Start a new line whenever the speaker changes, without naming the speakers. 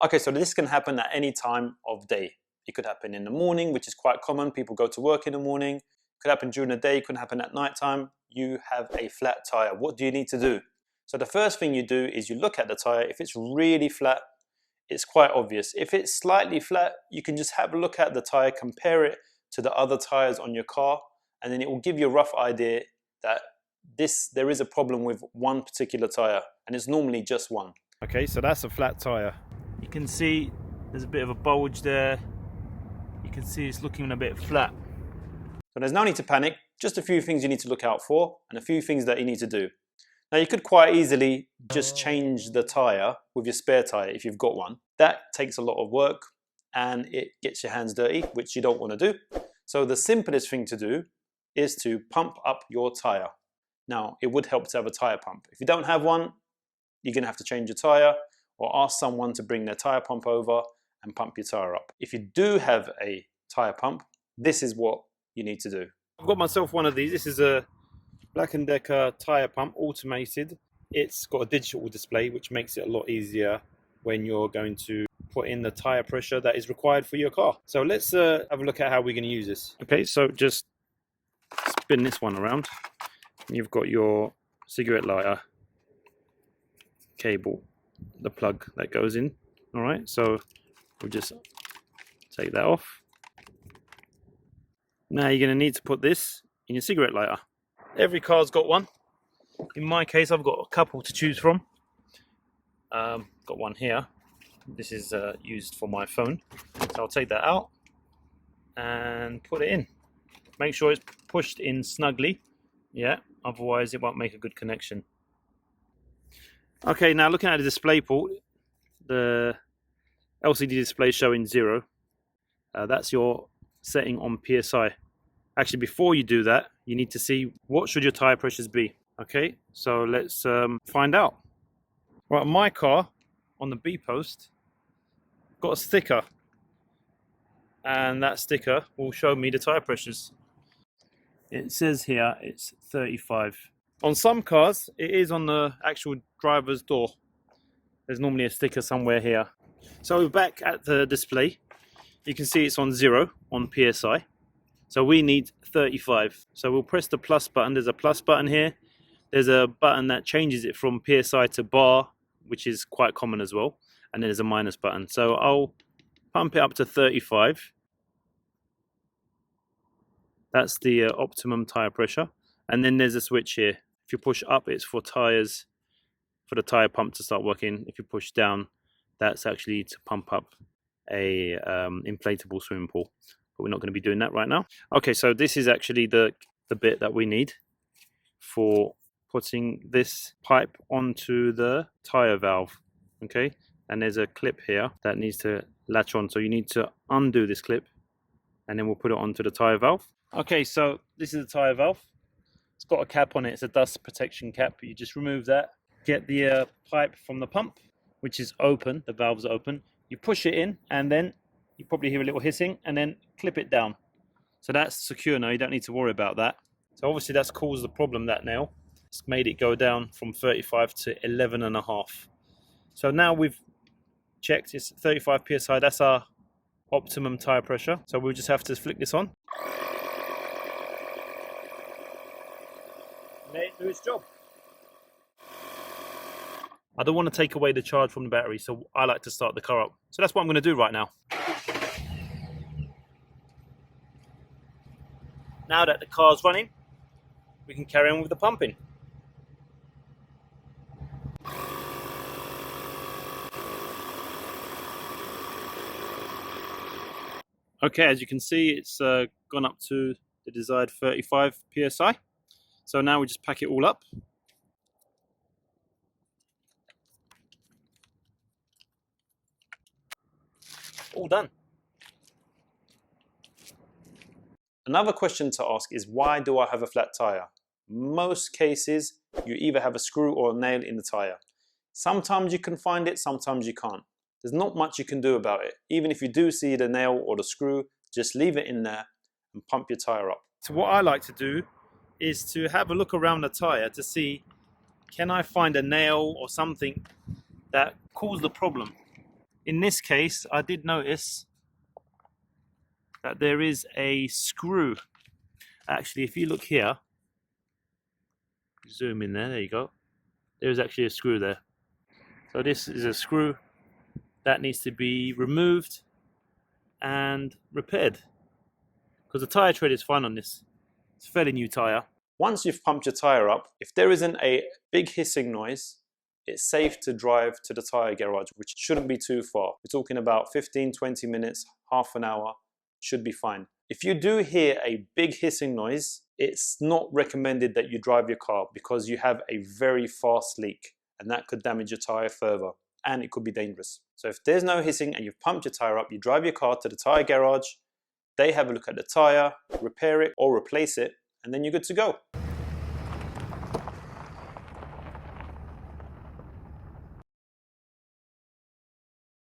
Okay, so this can happen at any time of day. It could happen in the morning, which is quite common. People go to work in the morning. It could happen during the day. It could happen at night time. You have a flat tire. What do you need to do? So the first thing you do is you look at the tire. If it's really flat, it's quite obvious. If it's slightly flat, you can just have a look at the tire, compare it to the other tires on your car, and then it will give you a rough idea that there is a problem with one particular tire, and it's normally just one.
Okay, so that's a flat tire. You can see there's a bit of a bulge there. You can see it's looking a bit flat.
So there's no need to panic, just a few things you need to look out for and a few things that you need to do. Now you could quite easily just change the tire with your spare tire if you've got one. That takes a lot of work and it gets your hands dirty, which you don't want to do. So the simplest thing to do is to pump up your tire. Now it would help to have a tire pump. If you don't have one, you're going to have to change your tire or ask someone to bring their tire pump over and pump your tire up. If you do have a tire pump, this is what you need to do.
I've got myself one of these. This is a Black & Decker tire pump, automated. It's got a digital display, which makes it a lot easier when you're going to put in the tire pressure that is required for your car. So let's have a look at how we're going to use this. Okay, so just spin this one around. You've got your cigarette lighter cable, the plug that goes in. All right, so we'll just take that off. Now you're going to need to put this in your cigarette lighter. Every car's got one. In my case, I've got a couple to choose from. Got one here. This is used for my phone. So I'll take that out and put it in. Make sure it's pushed in snugly. Yeah, otherwise it won't make a good connection. Okay, now looking at the display port, the LCD display showing 0. That's your setting on PSI. Actually, before you do that, you need to see what should your tire pressures be. Okay, so let's find out. Right, my car on the B post got a sticker, and that sticker will show me the tire pressures. It says here it's 35. On some cars, it is on the actual driver's door. There's normally a sticker somewhere here. So we're back at the display. You can see it's on 0 on PSI. So we need 35. So we'll press the plus button. There's a plus button here. There's a button that changes it from PSI to bar, which is quite common as well. And then there's a minus button. So I'll pump it up to 35. That's the optimum tire pressure. And then there's a switch here. If you push up, it's for tires, for the tire pump to start working. If you push down, that's actually to pump up a inflatable swimming pool. But we're not going to be doing that right now. Okay, so this is actually the bit that we need for putting this pipe onto the tire valve. Okay, and there's a clip here that needs to latch on. So you need to undo this clip and then we'll put it onto the tire valve. Okay, so this is the tire valve. It's got a cap on it. It's a dust protection cap. You just remove that. Get the pipe from the pump, which is open. The valve's open. You push it in and then you probably hear a little hissing and then clip it down. So that's secure now. You don't need to worry about that. So obviously that's caused the problem, that nail. It's made it go down from 35 to 11.5. So now we've checked, it's 35 PSI. That's our optimum tire pressure. So we'll just have to flick this on. Let it do its job. I don't want to take away the charge from the battery, so I like to start the car up. So that's what I'm going to do right now. Now that the car's running, we can carry on with the pumping. Okay, as you can see, it's gone up to the desired 35 PSI. So now we just pack it all up. All done.
Another question to ask is, why do I have a flat tire? Most cases, you either have a screw or a nail in the tire. Sometimes you can find it, sometimes you can't. There's not much you can do about it. Even if you do see the nail or the screw, just leave it in there and pump your tire up.
So what I like to do is to have a look around the tire to see, can I find a nail or something that caused the problem? In this case, I did notice that there is a screw. Actually, if you look here, zoom in there, there you go. There is actually a screw there. So this is a screw that needs to be removed and repaired, because the tyre tread is fine on this. It's a fairly new tyre.
Once you've pumped your tyre up, if there isn't a big hissing noise, it's safe to drive to the tyre garage, which shouldn't be too far. We're talking about 15-20 minutes, half an hour, should be fine. If you do hear a big hissing noise, it's not recommended that you drive your car because you have a very fast leak and that could damage your tyre further and it could be dangerous. So if there's no hissing and you've pumped your tyre up, you drive your car to the tyre garage, they have a look at the tyre, repair it or replace it, and then you're good to go.